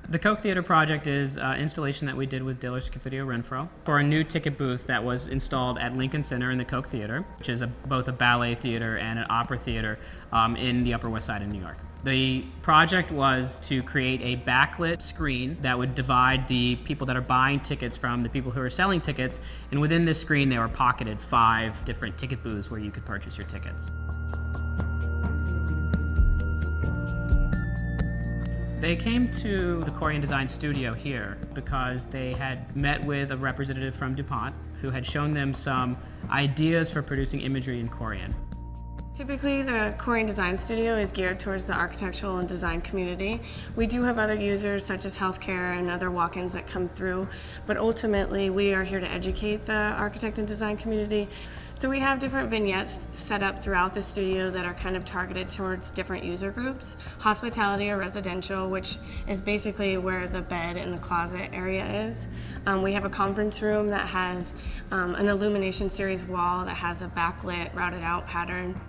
The Koch Theater project is an installation that we did with Diller Scofidio Renfro for a new ticket booth that was installed at Lincoln Center in the Koch Theater, which is both a ballet theater and an opera theater in the Upper West Side of New York. The project was to create a backlit screen that would divide the people that are buying tickets from the people who are selling tickets, and within this screen there were pocketed 5 different ticket booths where you could purchase your tickets. They came to the Corian Design Studio here because they had met with a representative from DuPont who had shown them some ideas for producing imagery in Corian. Typically, the Corian Design Studio is geared towards the architectural and design community. We do have other users such as healthcare and other walk-ins that come through, but ultimately we are here to educate the architect and design community. So we have different vignettes set up throughout the studio that are kind of targeted towards different user groups. Hospitality or residential, which is basically where the bed and the closet area is. We have a conference room that has an illumination series wall that has a backlit routed out pattern.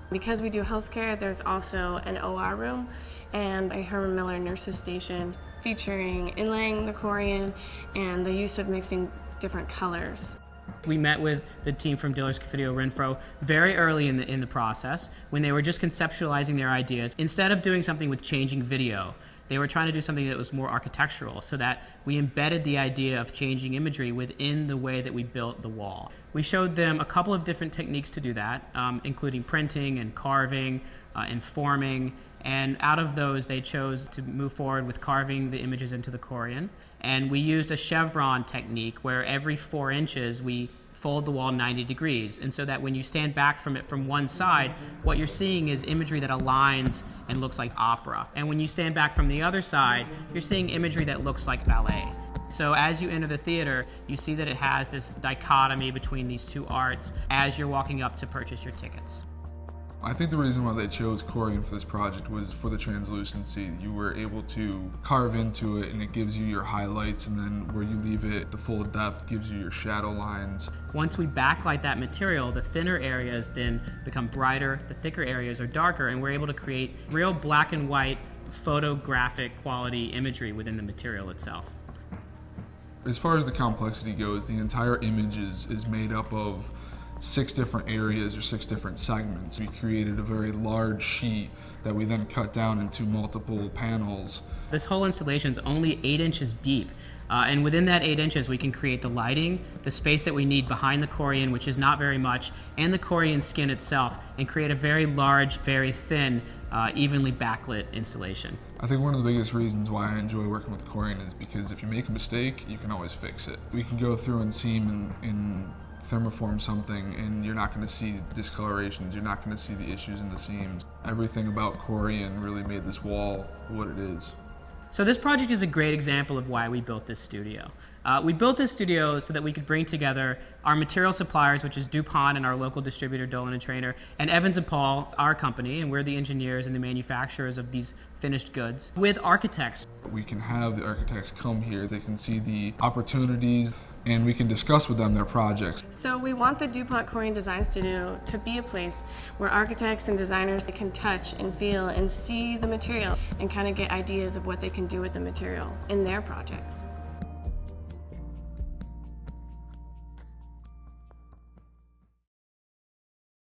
Because we do healthcare, there's also an OR room and a Herman Miller nurses station featuring inlaying the Corian and the use of mixing different colors. We met with the team from Diller Scofidio Renfro very early in the process when they were just conceptualizing their ideas. Instead of doing something with changing video, they were trying to do something that was more architectural, so that we embedded the idea of changing imagery within the way that we built the wall. We showed them a couple of different techniques to do that, including printing and carving and forming. And out of those, they chose to move forward with carving the images into the Corian. And we used a chevron technique where every 4 inches we fold the wall 90 degrees. And so that when you stand back from it from one side, what you're seeing is imagery that aligns and looks like opera. And when you stand back from the other side, you're seeing imagery that looks like ballet. So as you enter the theater, you see that it has this dichotomy between these two arts as you're walking up to purchase your tickets. I think the reason why they chose Corian for this project was for the translucency. You were able to carve into it and it gives you your highlights, and then where you leave it, the full depth gives you your shadow lines. Once we backlight that material, the thinner areas then become brighter, the thicker areas are darker, and we're able to create real black and white photographic quality imagery within the material itself. As far as the complexity goes, the entire image is made up of 6 different areas or 6 different segments. We created a very large sheet that we then cut down into multiple panels. This whole installation is only 8 inches deep. And within that 8 inches, we can create the lighting, the space that we need behind the Corian, which is not very much, and the Corian skin itself, and create a very large, very thin, evenly backlit installation. I think one of the biggest reasons why I enjoy working with the Corian is because if you make a mistake, you can always fix it. We can go through and seam and thermoform something and you're not going to see discolorations, you're not going to see the issues in the seams. Everything about Corian really made this wall what it is. So this project is a great example of why we built this studio. We built this studio so that we could bring together our material suppliers, which is DuPont and our local distributor, Dolan & Trainer, and Evans & Paul, our company, and we're the engineers and the manufacturers of these finished goods, with architects. We can have the architects come here, they can see the opportunities, and we can discuss with them their projects. So we want the DuPont Corian Design Studio to be a place where architects and designers can touch and feel and see the material and kind of get ideas of what they can do with the material in their projects.